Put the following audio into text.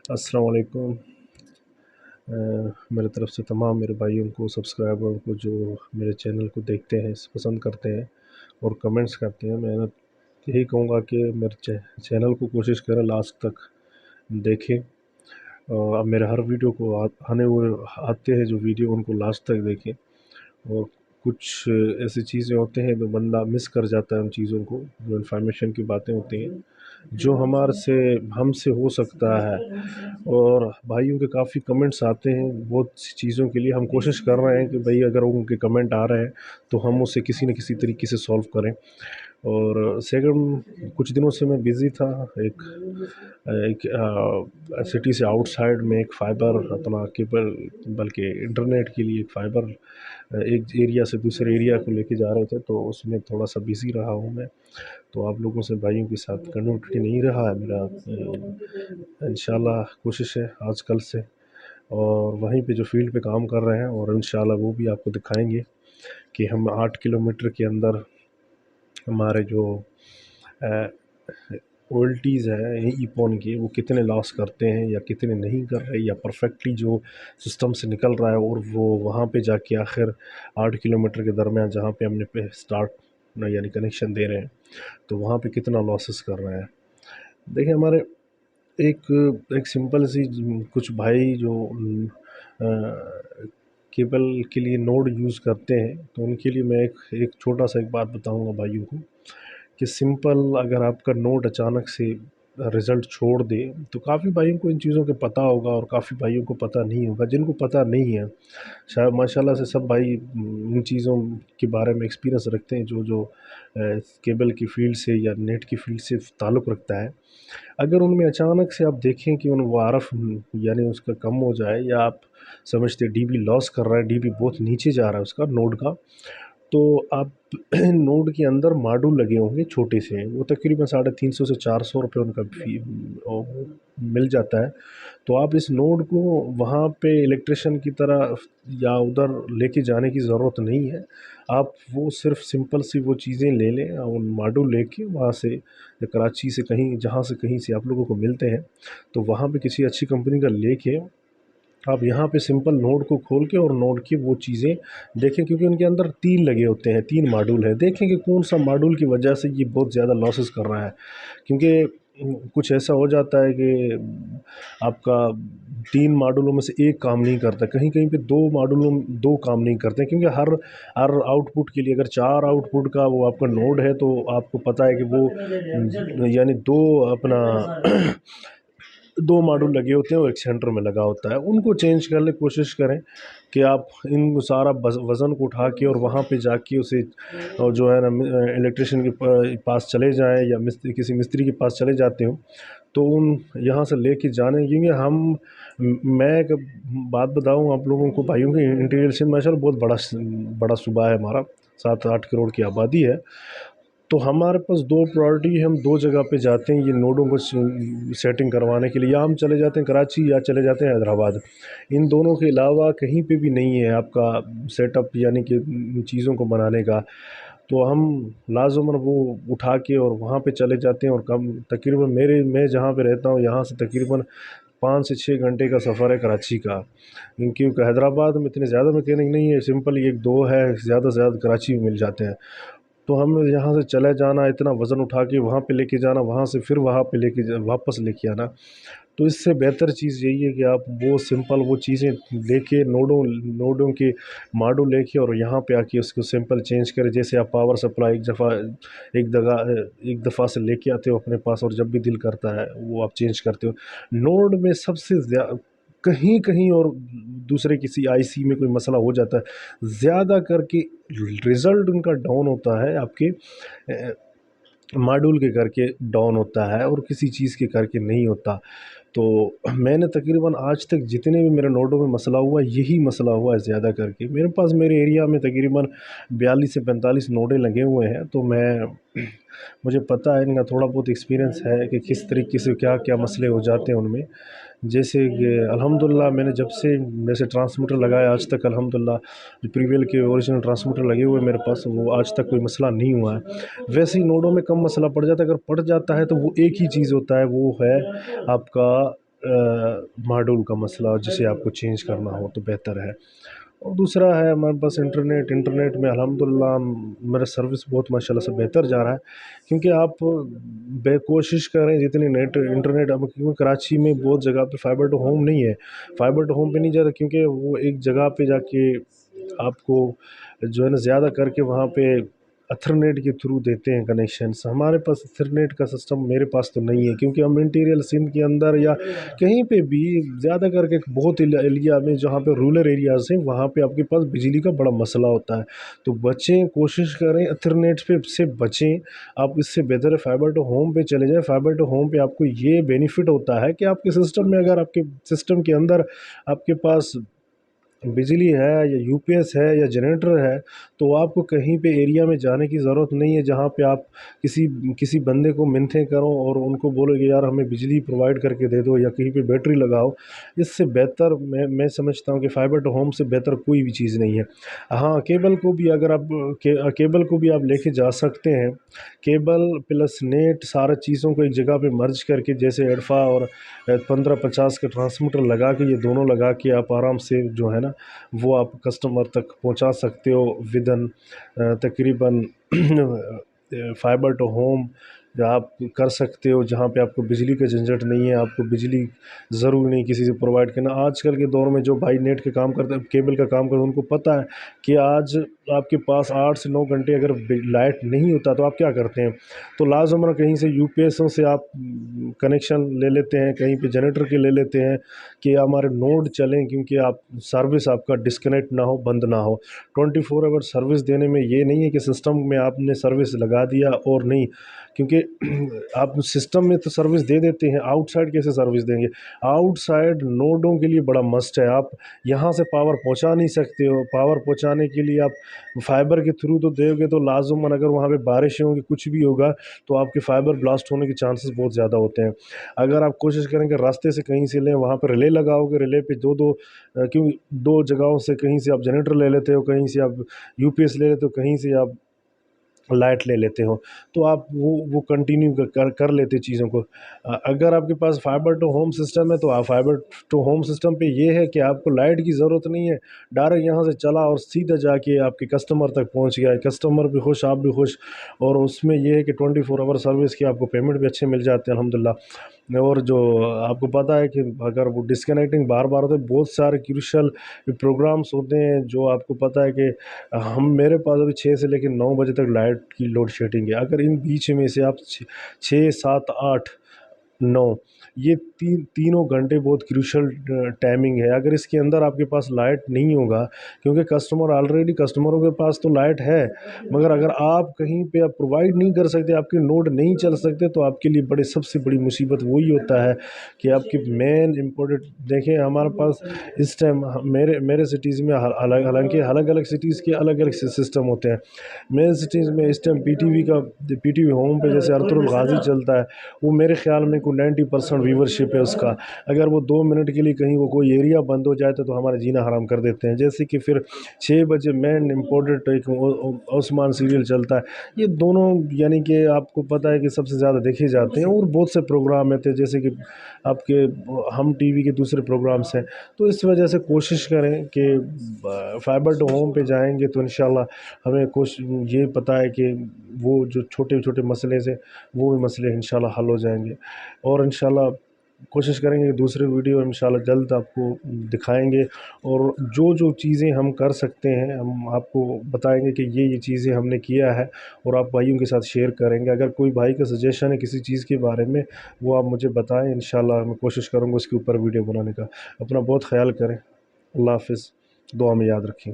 अस्सलाम वालेकुम। मेरे तरफ़ से तमाम मेरे भाइयों को, सब्सक्राइबरों को जो मेरे चैनल को देखते हैं, पसंद करते हैं और कमेंट्स करते हैं, मैं यही कहूँगा कि मेरे चैनल को कोशिश करें लास्ट तक देखें। अब मेरे हर वीडियो को आने हुए आते हैं जो वीडियो, उनको लास्ट तक देखें। और कुछ ऐसी चीज़ें होते हैं जो बंदा मिस कर जाता है, उन चीज़ों को, जो इन्फॉर्मेशन की बातें होती हैं जो हमसे हो सकता है। और भाइयों के काफ़ी कमेंट्स आते हैं बहुत सी चीज़ों के लिए। हम कोशिश कर रहे हैं कि भाई अगर उनके कमेंट आ रहे हैं तो हम उसे किसी न किसी तरीके से सॉल्व करें। और सेकंड, कुछ दिनों से मैं बिज़ी था एक सिटी से आउटसाइड में एक फ़ाइबर अपना केबल, बल्कि इंटरनेट के लिए एक फ़ाइबर एक एरिया से दूसरे एरिया को लेके जा रहे थे, तो उसमें थोड़ा सा बिज़ी रहा हूँ मैं। तो आप लोगों से, भाइयों के साथ कनेक्टिविटी नहीं रहा है मेरा। इंशाल्लाह कोशिश है आज कल से, और वहीं पे जो फील्ड पे काम कर रहे हैं, और इंशाल्लाह वो भी आपको दिखाएंगे कि हम 8 किलोमीटर के अंदर हमारे जो ओल्टीज़ हैं ईपॉन की, वो कितने लॉस करते हैं या कितने नहीं कर रहे, या परफेक्टली जो सिस्टम से निकल रहा है और वो वहाँ पे जाके आखिर 8 किलोमीटर के दरमियान जहाँ पे हमने पे स्टार्ट यानी कनेक्शन दे रहे हैं, तो वहाँ पे कितना लॉसेस कर रहे हैं। देखिए हमारे एक सिंपल सी कुछ भाई जो केबल के लिए नोड यूज़ करते हैं, तो उनके लिए मैं एक छोटा सा एक बात बताऊंगा भाइयों को, कि सिंपल अगर आपका नोड अचानक से रिज़ल्ट छोड़ दे, तो काफ़ी भाइयों को इन चीज़ों के पता होगा और काफ़ी भाइयों को पता नहीं होगा। जिनको पता नहीं है, शायद माशाल्लाह से सब भाई इन चीज़ों के बारे में एक्सपीरियंस रखते हैं, जो केबल की फ़ील्ड से या नेट की फ़ील्ड से ताल्लुक़ रखता है। अगर उनमें अचानक से आप देखें कि वो आरएफ यानी उसका कम हो जाए, या आप समझते डीबी लॉस कर रहा है, डीबी बहुत नीचे जा रहा है उसका नोड का, तो आप नोड के अंदर मॉड्यूल लगे होंगे छोटे से, वो तकरीबन 350 से 400 रुपये उनका फी मिल जाता है। तो आप इस नोड को वहाँ पे इलेक्ट्रिशियन की तरह या उधर लेके जाने की ज़रूरत नहीं है। आप वो सिर्फ सिंपल सी वो चीज़ें ले लें, और मॉड्यूल लेके वहाँ से या कराची से कहीं, जहाँ से कहीं से आप लोगों को मिलते हैं, तो वहाँ पे किसी अच्छी कंपनी का लेके आप यहाँ पे सिंपल नोड को खोल के और नोड की वो चीज़ें देखें, क्योंकि उनके अंदर 3 लगे होते हैं, 3 मॉड्यूल है। देखें कि कौन सा मॉड्यूल की वजह से ये बहुत ज़्यादा लॉसेस कर रहा है, क्योंकि कुछ ऐसा हो जाता है कि आपका 3 मॉड्यूलों में से एक काम नहीं करता, कहीं-कहीं पे 2 मॉड्यूलों में 2 काम नहीं करते, क्योंकि हर आउटपुट के लिए अगर 4 आउटपुट का वो आपका नोड है, तो आपको पता है कि वो यानी 2 अपना 2 मॉड्यूल लगे होते हैं और एक सेंटर में लगा होता है। उनको चेंज करने की कोशिश करें कि आप इन सारा वज़न को उठा के और वहाँ पे जाके उसे, और जो है ना, इलेक्ट्रिशियन के पास चले जाएँ, या किसी मिस्त्री के पास चले जाते हो, तो उन यहाँ से लेके जाने, क्योंकि मैं एक बात बताऊँ आप लोगों को भाइयों की, इंटीरियर सिंध माशाल्लाह बहुत बड़ा सूबा है हमारा, 7-8 करोड़ की आबादी है। तो हमारे पास 2 प्रायोरिटी है, हम 2 जगह पे जाते हैं ये नोडों को सेटिंग करवाने के लिए, या हम चले जाते हैं कराची या चले जाते हैं हैदराबाद। इन दोनों के अलावा कहीं पे भी नहीं है आपका सेटअप, यानी कि चीज़ों को बनाने का। तो हम लाज़िमन वो उठा के और वहाँ पे चले जाते हैं, और कम तकरीबन मैं जहाँ पे रहता हूँ यहाँ से तकरीबन 5 से 6 घंटे का सफ़र है कराची का, क्योंकि हैदराबाद में इतने ज़्यादा मैकेनिक नहीं है, सिंपल 1-2 है, ज़्यादा से ज़्यादा कराची में मिल जाते हैं। तो हमें यहाँ से चले जाना, इतना वज़न उठा के वहाँ पे लेके जाना, वहाँ से फिर वहाँ पे वापस लेके आना। तो इससे बेहतर चीज़ यही है कि आप वो सिंपल वो चीज़ें लेके नोडों के मॉड्यूल लेके और यहाँ पे आके उसको सिंपल चेंज करें। जैसे आप पावर सप्लाई एक दफ़ा से लेके आते हो अपने पास, और जब भी दिल करता है वो आप चेंज करते हो। नोड में सबसे कहीं और दूसरे किसी आईसी में कोई मसला हो जाता है, ज़्यादा करके रिज़ल्ट उनका डाउन होता है, आपके मॉड्यूल के करके डाउन होता है, और किसी चीज़ के करके नहीं होता। तो मैंने तकरीबन आज तक जितने भी मेरे नोडों में मसला हुआ, यही मसला हुआ है ज़्यादा करके। मेरे पास मेरे एरिया में तकरीबन 42 से 45 नोडे लगे हुए हैं, तो मुझे पता है, इनका थोड़ा बहुत एक्सपीरियंस है कि किस तरीके से क्या-क्या मसले हो जाते हैं उनमें। जैसे कि अल्हम्दुलिल्लाह मैंने जब से वैसे ट्रांसमीटर लगाया आज तक, अल्हम्दुलिल्लाह जो प्रीवियल के ओरिजिनल ट्रांसमीटर लगे हुए मेरे पास, वो आज तक कोई मसला नहीं हुआ है। वैसे ही नोडों में कम मसला पड़ जाता है, अगर पड़ जाता है तो वो एक ही चीज़ होता है, वो है आपका मॉड्यूल का मसला जिसे आपको चेंज करना हो तो बेहतर है। और दूसरा है हमारे पास इंटरनेट में अल्हम्दुलिल्लाह मेरा सर्विस बहुत माशाल्लाह से बेहतर जा रहा है, क्योंकि आप कोशिश करें जितनी नेट इंटरनेट, अब क्योंकि कराची में बहुत जगह पे फाइबर टू होम नहीं है, फाइबर टू होम पे नहीं जाता, क्योंकि वो एक जगह पे जाके आपको जो है ना ज़्यादा करके वहाँ पे अथरनेट के थ्रू देते हैं कनेक्शंस। हमारे पास अथरनेट का सिस्टम मेरे पास तो नहीं है, क्योंकि हम इंटीरियर सिंध के अंदर या कहीं पे भी ज़्यादा करके बहुत एरिया में जहाँ पे रूरल एरियाज़ हैं वहाँ पे आपके पास बिजली का बड़ा मसला होता है। तो बचें, कोशिश करें अथरनेट पे से बचें। आप इससे बेहतर है फाइबर टू होम पे चले जाएँ। फाइबर टू होम पे आपको ये बेनिफिट होता है कि आपके सिस्टम में, अगर आपके सिस्टम के अंदर आपके पास बिजली है या यूपीएस है या जनरेटर है, तो आपको कहीं पे एरिया में जाने की ज़रूरत नहीं है जहाँ पे आप किसी किसी बंदे को मिन्नतें करो और उनको बोलो कि यार हमें बिजली प्रोवाइड करके दे दो या कहीं पे बैटरी लगाओ। इससे बेहतर मैं समझता हूँ कि फाइबर टू होम से बेहतर कोई भी चीज़ नहीं है। हाँ, केबल को भी अगर आप केबल को भी आप लेके जा सकते हैं। केबल प्लस नेट सारा चीज़ों को एक जगह पे मर्ज करके, जैसे एडफा और 1550 का ट्रांसमीटर लगा के, ये दोनों लगा के आप आराम से जो है ना वो आप कस्टमर तक पहुंचा सकते हो विदन तकरीबन फाइबर टू होम आप कर सकते हो, जहाँ पे आपको बिजली का झंझट नहीं है, आपको बिजली ज़रूरी नहीं किसी से प्रोवाइड करना। आजकल के दौर में जो भाई नेट के काम करते हैं, केबल का काम करते हैं, उनको पता है कि आज आपके पास 8 से 9 घंटे अगर लाइट नहीं होता तो आप क्या करते हैं। तो लाजमन कहीं से यूपीएसों से आप कनेक्शन ले लेते हैं, कहीं पे जनरेटर के ले लेते हैं कि हमारे नोड चलें, क्योंकि आप सर्विस आपका डिस्कनेक्ट ना हो, बंद ना हो। 24 आवर सर्विस देने में ये नहीं है कि सिस्टम में आपने सर्विस लगा दिया और नहीं, क्योंकि आप सिस्टम में तो सर्विस दे देते हैं, आउटसाइड कैसे सर्विस देंगे। आउटसाइड नोडों के लिए बड़ा मस्ट है। आप यहाँ से पावर पहुँचा नहीं सकते हो, पावर पहुँचाने के लिए आप फाइबर के थ्रू तो दोगे, तो लाजुमन अगर वहाँ पे बारिश होगी, कुछ भी होगा, तो आपके फाइबर ब्लास्ट होने के चांसेस बहुत ज़्यादा होते हैं। अगर आप कोशिश करेंगे रास्ते से कहीं से लें, वहाँ पर रिले लगाओगे, रिले पे क्यों दो जगहों से, कहीं से आप जनरेटर ले लेते हो, कहीं से आप यूपीएस ले लेते हो, कहीं से आप लाइट ले लेते हो, तो आप वो कंटिन्यू कर लेते चीज़ों को। अगर आपके पास फाइबर टू होम सिस्टम है, तो आप फाइबर टू होम सिस्टम पे ये है कि आपको लाइट की ज़रूरत नहीं है, डायरेक्ट यहाँ से चला और सीधा जाके आपके कस्टमर तक पहुँच गया। कस्टमर भी खुश, आप भी खुश। और उसमें ये है कि 24 आवर सर्विस की आपको पेमेंट भी अच्छे मिल जाते हैं अल्हम्दुलिल्लाह। और जो आपको पता है कि अगर वो डिस्कनेक्टिंग बार बार होते, बहुत सारे क्रूशल प्रोग्राम्स होते हैं, जो आपको पता है कि हम मेरे पास अभी 6 से लेकर 9 बजे तक लाइट की लोड शेडिंग है। अगर इन बीच में से आप 6 7 8 9 ये तीनों घंटे बहुत क्रूशल टाइमिंग है। अगर इसके अंदर आपके पास लाइट नहीं होगा, क्योंकि कस्टमरों के पास तो लाइट है, मगर अगर आप कहीं पे आप प्रोवाइड नहीं कर सकते, आपके नोड नहीं चल सकते, तो आपके लिए सबसे बड़ी मुसीबत वही होता है कि आपकी मेन इम्पोर्टेंट। देखें हमारे पास इस टाइम मेरे सिटीज़ में हालांकि अलग अलग सिटीज़ के अलग अलग सिस्टम होते हैं। मेन सिटीज़ में इस टाइम पीटीवी होम पे जैसे अर्तुगरुल गाजी चलता है, वो मेरे ख्याल में कोई 90% व्यूवरशिप है उसका। अगर वो 2 मिनट के लिए कहीं वो कोई एरिया बंद हो जाए तो हमारा जीना हराम कर देते हैं। जैसे कि फिर 6 बजे मेन इम्पोर्टेंट एक ओस्मान सीरियल चलता है। ये दोनों यानी कि आपको पता है कि सबसे ज़्यादा देखे जाते हैं, और बहुत से प्रोग्राम हैं जैसे कि आपके हम टीवी के दूसरे प्रोग्राम्स हैं। तो इस वजह से कोशिश करें कि फाइबर टू होम पे जाएंगे तो इंशाल्लाह हमें ये पता है कि वो जो छोटे छोटे मसले से वो भी मसले इंशाल्लाह हल हो जाएंगे। और इंशाल्लाह कोशिश करेंगे कि दूसरे वीडियो इंशाल्लाह जल्द आपको दिखाएंगे, और जो जो चीज़ें हम कर सकते हैं हम आपको बताएंगे कि ये चीज़ें हमने किया है, और आप भाइयों के साथ शेयर करेंगे। अगर कोई भाई का सजेशन है किसी चीज़ के बारे में, वो आप मुझे बताएं, इंशाल्लाह मैं कोशिश करूँगा उसके ऊपर वीडियो बनाने का। अपना बहुत ख्याल करें। अल्लाह हाफ़िज़, दुआ में याद रखें।